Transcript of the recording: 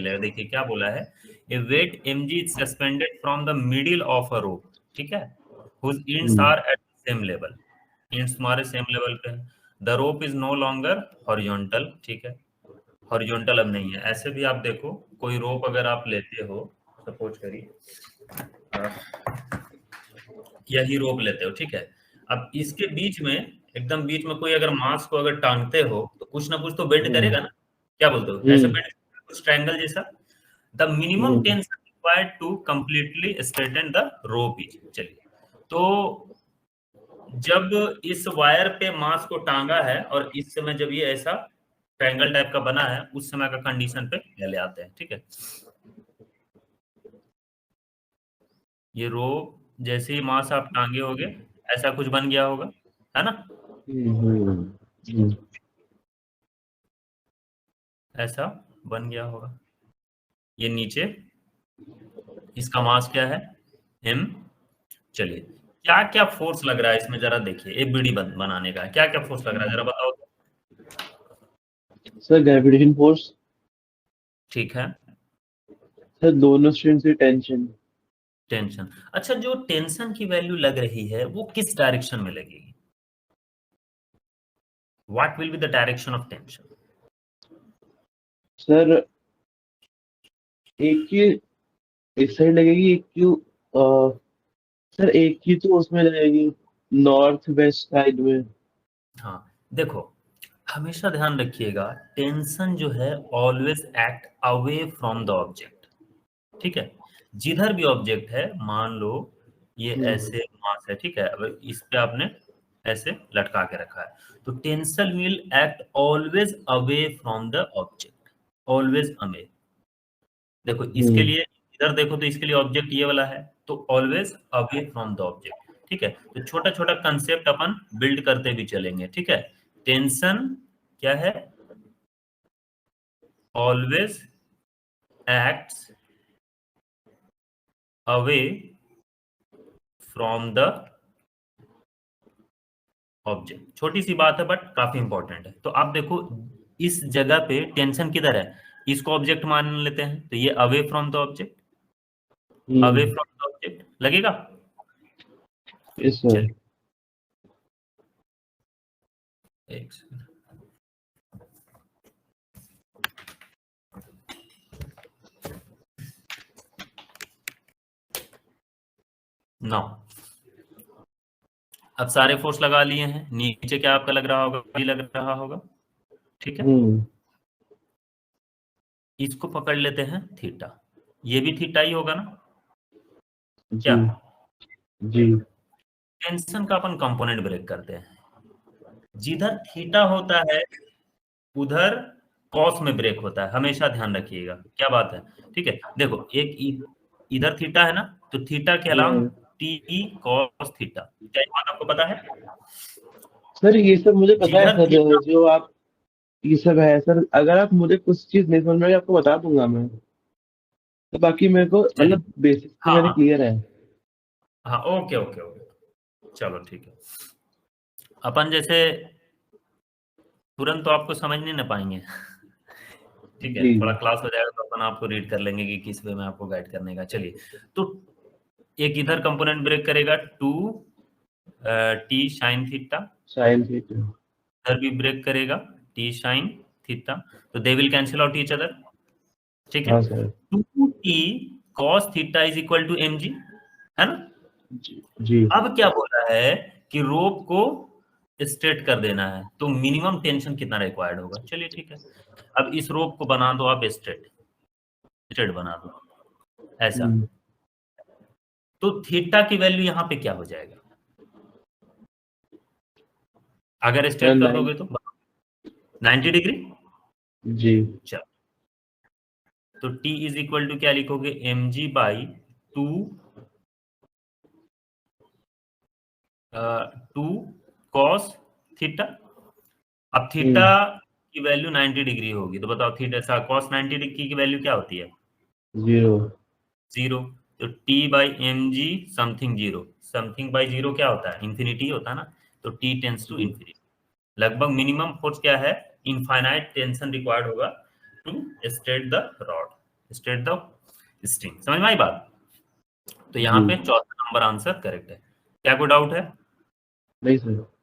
मिलेगा। देखिए क्या बोला है, a weight mg is suspended from the middle of a rope, ठीक है, whose ends are at the same level, ends हमारे सेम लेवल पे है। The rope is no longer horizontal, ठीक है, हॉरिजॉन्टल अब नहीं है। ऐसे भी आप देखो, कोई रोप अगर आप लेते हो, सपोज करिए यही रोप लेते हो, ठीक है, अब इसके बीच में, एकदम बीच में कोई अगर मांस को अगर टांगते हो तो कुछ ना कुछ तो बेंड करेगा ना, क्या बोलते हो, ऐसे बेंड, कुछ ट्रायंगल जैसा। The minimum tension required to completely straighten the rope is, चलिए, तो जब इस वायर पे मांस को टांगा है और इस समय जब ये ऐसा ट्रायंगल टाइप का बना है, उस समय का कंडीशन पे पहले आते हैं, ठीक है। ये रोप जैसे ही मांस आप टांगे होगे ऐसा कुछ बन गया होगा, है ना, ऐसा बन गया होगा। ये नीचे इसका मास क्या है, m। चलिए, क्या क्या फोर्स लग रहा है इसमें जरा देखिए, एक बीड़ी बनाने का क्या क्या फोर्स लग रहा है जरा बताओ। सर ग्रेविटेशन फोर्स, ठीक है, सर दोनों स्ट्रिंग से टेंशन। टेंशन। अच्छा, जो टेंशन की वैल्यू लग रही है वो किस डायरेक्शन में लगेगी, what will be the direction of tension. Sir एक की इस साइड लगेगी, एक की सर एक की तो उसमें लगेगी नॉर्थ वेस्ट साइड में। हाँ देखो, हमेशा ध्यान रखिएगा, टेंशन जो है always act away from the object, ठीक है, जिधर भी ऑब्जेक्ट है, मान लो ये ऐसे मास है, ठीक है, अब इस पे आपने ऐसे लटका के रखा है, तो tension will act always away from the object, always away. देखो इसके लिए, इधर देखो तो इसके लिए ऑब्जेक्ट ये वाला है, तो always away from the object, ठीक है। तो छोटा छोटा कंसेप्ट अपन बिल्ड करते भी चलेंगे, ठीक है। टेंशन क्या है, always acts away from the object. छोटी सी बात है बट काफी इंपॉर्टेंट है। तो आप देखो इस जगह पे टेंशन किधर है, इसको ऑब्जेक्ट मान लेते हैं, तो ये away from the object, away from the object लगेगा। Yes sir. चलिए एक सेकंड, नौ, अब सारे फोर्स लगा लिए हैं, नीचे क्या आपका लग रहा होगा, भी लग रहा होगा, ठीक है। इसको पकड़ लेते हैं थीटा, ये भी थीटा ही होगा ना, क्या जी टेंशन का अपन कंपोनेंट ब्रेक करते हैं, जिधर थीटा होता है उधर कॉस में ब्रेक होता है, हमेशा ध्यान रखिएगा, क्या बात है, ठीक है। देखो एक इधर थीटा है ना, तो थीटा के अलावा टी कॉस थीटा, क्या ये बात आपको पता है। सर ये सब मुझे पता है जिधर सर, जो आप ये सब है सर, अगर आप मुझे कुछ चीज नहीं समझ में आएगी आपको बता दूंगा मैं, तो बाकी मेरे को चलिए, मतलब बेसिक तो हाँ मेरे हाँ क्लियर है। हाँ, ओके ओके ओके, चलो ठीक है। अपन जैसे तुरंत तो आपको समझ नहीं ना पाएंगे ठीक है, जी थोड़ा क्लास हो जाएगा तो अपन आपको रीड कर लेंगे कि किस वे में आपको गाइड करने का। चलिए, तो एक इधर कंपोनेंट ब्रेक करेगा 2 T sine theta, sine theta. इधर भी ब्रेक करेगा टी साइन थीटा, तो they will cancel out each other, ठीक है। हाँ सर। 2t cos theta is equal to mg, है ना। जी अब क्या बोला है कि रोप को स्ट्रेट कर देना है, तो मिनिमम टेंशन कितना रिक्वायर्ड होगा, चलिए ठीक है। अब इस रोप को बना दो आप स्ट्रेट, स्ट्रेट बना दो ऐसा, तो थीटा की वैल्यू यहाँ पे क्या हो जाएगा, अगर सर स्ट्रेट कर दोगे तो 90 डिग्री। जी चलो, तो t इज इक्वल टू क्या लिखोगे, mg बाई 2 2 cos थीटा। अब थीटा की वैल्यू 90 डिग्री होगी, तो बताओ थीटा cos 90 डिग्री की वैल्यू क्या होती है, जीरो। जीरो। तो t by M G something zero, something by zero क्या होता है, इंफिनिटी होता है ना, तो t टेंस टू इंफिनिटी। लगभग मिनिमम फोर्स क्या है, इनफाइनाइट टेंशन रिक्वायर्ड होगा to straight the rod, state the string. समझ में आई बात? तो यहाँ पे चौथा नंबर आंसर करेक्ट है। क्या कोई डाउट है? नहीं सर।